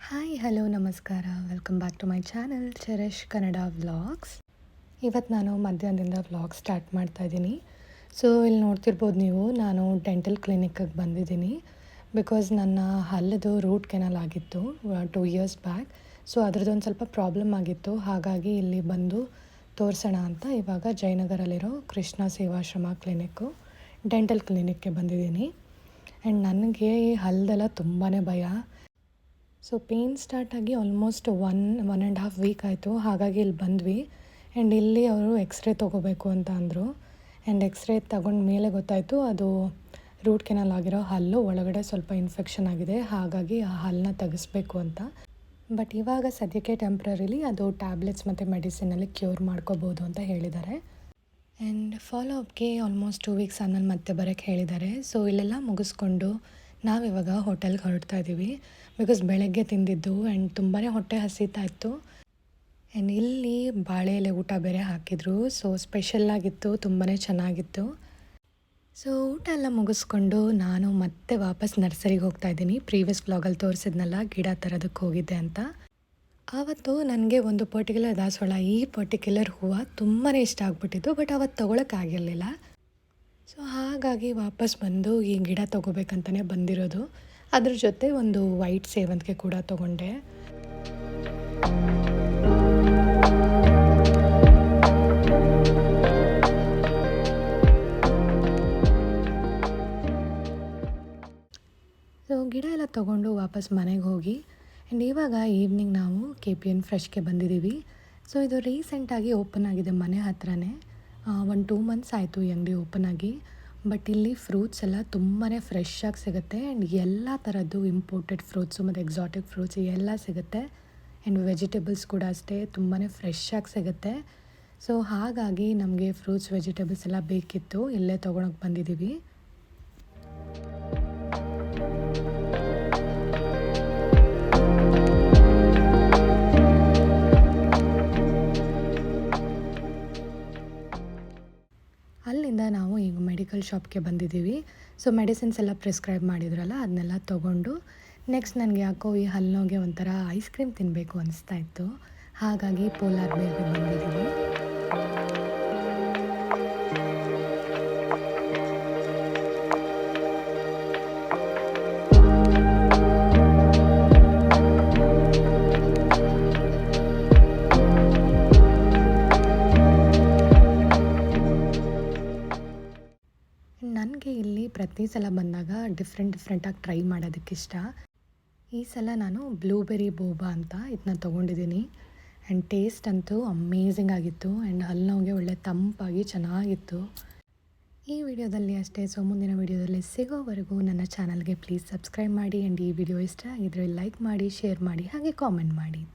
Hi hello ನಮಸ್ಕಾರ welcome back to my channel Charesh Kannada vlogs. ಇವತ್ತು ನಾನು ಮಧ್ಯಾಹ್ನದಿಂದ ವ್ಲಾಗ್ ಸ್ಟಾರ್ಟ್ ಮಾಡ್ತಾ ಇದ್ದೀನಿ. ಸೊ ಇಲ್ಲಿ ನೋಡ್ತಿರ್ಬೋದು ನೀವು, ನಾನು ಡೆಂಟಲ್ ಕ್ಲಿನಿಕ್ಕಿಗೆ ಬಂದಿದ್ದೀನಿ. ಬಿಕಾಸ್ ನನ್ನ ಹಲ್ಲದು ರೂಟ್ ಕೆನಲ್ ಆಗಿತ್ತು 2 ಇಯರ್ಸ್ ಬ್ಯಾಕ್. ಸೊ ಅದ್ರದ್ದೊಂದು ಸ್ವಲ್ಪ ಪ್ರಾಬ್ಲಮ್ ಆಗಿತ್ತು, ಹಾಗಾಗಿ ಇಲ್ಲಿ ಬಂದು ತೋರಿಸೋಣ ಅಂತ ಇವಾಗ ಜಯನಗರಲ್ಲಿರೋ ಕೃಷ್ಣ ಸೇವಾಶ್ರಮ ಕ್ಲಿನಿಕ್ಕು ಡೆಂಟಲ್ ಕ್ಲಿನಿಕ್ಗೆ ಬಂದಿದ್ದೀನಿ. ಆ್ಯಂಡ್ ನನಗೆ ಈ ಹಲ್ಲದೆಲ್ಲ ತುಂಬಾ ಭಯ. ಸೊ ಪೇಯ್ನ್ ಸ್ಟಾರ್ಟಾಗಿ ಆಲ್ಮೋಸ್ಟ್ 1.5 ವೀಕ್ ಆಯಿತು. ಹಾಗಾಗಿ ಇಲ್ಲಿ ಬಂದ್ವಿ. ಆ್ಯಂಡ್ ಇಲ್ಲಿ ಅವರು ಎಕ್ಸ್ರೇ ತೊಗೋಬೇಕು ಅಂತ ಅಂದರು. ಆ್ಯಂಡ್ ಎಕ್ಸ್ರೇ ತಗೊಂಡ ಮೇಲೆ ಗೊತ್ತಾಯಿತು ಅದು ರೂಟ್ ಕೆನಲ್ ಆಗಿರೋ ಹಲ್ಲು ಒಳಗಡೆ ಸ್ವಲ್ಪ ಇನ್ಫೆಕ್ಷನ್ ಆಗಿದೆ, ಹಾಗಾಗಿ ಆ ಹಲ್ಲನ್ನ ತೆಗೆಸ್ಬೇಕು ಅಂತ. ಬಟ್ ಇವಾಗ ಸದ್ಯಕ್ಕೆ ಟೆಂಪ್ರರಿಲಿ ಅದು ಟ್ಯಾಬ್ಲೆಟ್ಸ್ ಮತ್ತು ಮೆಡಿಸಿನಲ್ಲಿ ಕ್ಯೂರ್ ಮಾಡ್ಕೋಬೋದು ಅಂತ ಹೇಳಿದ್ದಾರೆ. ಆ್ಯಂಡ್ ಫಾಲೋ ಅಪ್ಗೆ ಆಲ್ಮೋಸ್ಟ್ 2 ವೀಕ್ಸ್ ಆದಮೇಲೆ ಮತ್ತೆ ಬರೋಕ್ಕೆ ಹೇಳಿದ್ದಾರೆ. ಸೊ ಇಲ್ಲೆಲ್ಲ ಮುಗಿಸ್ಕೊಂಡು ನಾವಿವಾಗ ಹೋಟೆಲ್ಗೆ ಹೊರಡ್ತಾ ಇದ್ದೀವಿ. ಬಿಕಾಸ್ ಬೆಳಗ್ಗೆ ತಿಂದಿದ್ದು ಆ್ಯಂಡ್ ತುಂಬಾ ಹೊಟ್ಟೆ ಹಸಿತಾ ಇತ್ತು. ಆ್ಯಂಡ್ ಇಲ್ಲಿ ಬಾಳೆ ಎಲೆ ಊಟ ಬೇರೆ ಹಾಕಿದರು. ಸೊ ಸ್ಪೆಷಲ್ಲಾಗಿತ್ತು, ತುಂಬಾ ಚೆನ್ನಾಗಿತ್ತು. ಸೊ ಊಟ ಎಲ್ಲ ಮುಗಿಸ್ಕೊಂಡು ನಾನು ಮತ್ತೆ ವಾಪಸ್ ನರ್ಸರಿಗೆ ಹೋಗ್ತಾ ಇದ್ದೀನಿ. ಪ್ರೀವಿಯಸ್ ವ್ಲಾಗಲ್ಲಿ ತೋರಿಸಿದ್ನಲ್ಲ ಗಿಡ ತರೋದಕ್ಕೆ ಹೋಗಿದ್ದೆ ಅಂತ. ಆವತ್ತು ನನಗೆ ಒಂದು ಪರ್ಟಿಕ್ಯುಲರ್ ದಾಸವಾಳ, ಈ ಪರ್ಟಿಕ್ಯುಲರ್ ಹೂವು ತುಂಬಾ ಇಷ್ಟ ಆಗಿಬಿಟ್ಟಿತ್ತು. ಬಟ್ ಅವತ್ತು ತೊಗೊಳಕ್ಕಾಗಿರಲಿಲ್ಲ. ಸೊ ಹಾಗಾಗಿ ವಾಪಸ್ ಬಂದು ಈ ಗಿಡ ತೊಗೋಬೇಕಂತಲೇ ಬಂದಿರೋದು. ಅದ್ರ ಜೊತೆ ಒಂದು ವೈಟ್ ಸೇವಂತಿಗೆ ಕೂಡ ತೊಗೊಂಡೆ. ಸೊ ಗಿಡ ಎಲ್ಲ ತೊಗೊಂಡು ವಾಪಸ್ ಮನೆಗೆ ಹೋಗಿ ಆ್ಯಂಡ್ ಇವಾಗ ಈವ್ನಿಂಗ್ ನಾವು KPN ಫ್ರೆಶ್ಗೆ ಬಂದಿದ್ದೀವಿ. ಸೊ ಇದು ರೀಸೆಂಟಾಗಿ ಓಪನ್ ಆಗಿದೆ ಮನೆ ಹತ್ರನೇ. 2 ಮಂತ್ಸ್ ಆಯಿತು ಈ ಅಂಗಡಿ ಓಪನ್ ಆಗಿ. ಬಟ್ ಇಲ್ಲಿ ಫ್ರೂಟ್ಸ್ ಎಲ್ಲ ತುಂಬಾ ಫ್ರೆಶ್ ಆಗಿ ಸಿಗುತ್ತೆ. ಆ್ಯಂಡ್ ಎಲ್ಲ ಥರದ್ದು ಇಂಪೋರ್ಟೆಡ್ ಫ್ರೂಟ್ಸು ಮತ್ತು ಎಕ್ಸಾಟಿಕ್ ಫ್ರೂಟ್ಸ್ ಎಲ್ಲ ಸಿಗುತ್ತೆ. ಆ್ಯಂಡ್ ವೆಜಿಟೇಬಲ್ಸ್ ಕೂಡ ಅಷ್ಟೇ ತುಂಬಾ ಫ್ರೆಶ್ ಆಗಿ ಸಿಗುತ್ತೆ. ಸೊ ಹಾಗಾಗಿ ನಮಗೆ ಫ್ರೂಟ್ಸ್ ವೆಜಿಟೇಬಲ್ಸ್ ಎಲ್ಲ ಬೇಕಿತ್ತು, ಇಲ್ಲೇ ತೊಗೊಳಕ್ಕೆ ಬಂದಿದ್ದೀವಿ. ಅಲ್ಲಿಂದ ನಾವು ಈಗ ಮೆಡಿಕಲ್ ಶಾಪ್ಗೆ ಬಂದಿದ್ದೀವಿ. ಸೊ ಮೆಡಿಸಿನ್ಸ್ ಎಲ್ಲ ಪ್ರಿಸ್ಕ್ರೈಬ್ ಮಾಡಿದ್ರಲ್ಲ ಅದನ್ನೆಲ್ಲ ತೊಗೊಂಡು ನೆಕ್ಸ್ಟ್ ನನಗೆ ಯಾಕೋ ಈ ಹಲ್ಲುನೋಗೆ ಒಂಥರ ಐಸ್ ಕ್ರೀಮ್ ತಿನ್ನಬೇಕು ಅನಿಸ್ತಾ ಇತ್ತು. ಹಾಗಾಗಿ ಪೋಲಾರ್ ಬೇರ್ಗೆ ಬಂದಿದ್ದೀವಿ. ನನಗೆ ಇಲ್ಲಿ ಪ್ರತಿ ಸಲ ಬಂದಾಗ ಡಿಫ್ರೆಂಟಾಗಿ ಟ್ರೈ ಮಾಡೋದಕ್ಕಿಷ್ಟ. ಈ ಸಲ ನಾನು ಬ್ಲೂಬೆರಿ ಬೋಬಾ ಅಂತ ಇದನ್ನ ತೊಗೊಂಡಿದ್ದೀನಿ. ಆ್ಯಂಡ್ ಟೇಸ್ಟ್ ಅಂತೂ ಅಮೇಝಿಂಗ್ ಆಗಿತ್ತು. ಆ್ಯಂಡ್ ಹಲ್ಲುನೋಗೆ ಒಳ್ಳೆ ತಂಪಾಗಿ ಚೆನ್ನಾಗಿತ್ತು. ಈ ವಿಡಿಯೋದಲ್ಲಿ ಅಷ್ಟೇ. ಸೊ ಮುಂದಿನ ವಿಡಿಯೋದಲ್ಲಿ ಸಿಗೋವರೆಗೂ ನನ್ನ ಚಾನಲ್ಗೆ ಪ್ಲೀಸ್ ಸಬ್ಸ್ಕ್ರೈಬ್ ಮಾಡಿ. ಆ್ಯಂಡ್ ಈ ವಿಡಿಯೋ ಇಷ್ಟ ಆಗಿದ್ರೆ ಲೈಕ್ ಮಾಡಿ, ಶೇರ್ ಮಾಡಿ, ಹಾಗೆ ಕಾಮೆಂಟ್ ಮಾಡಿ.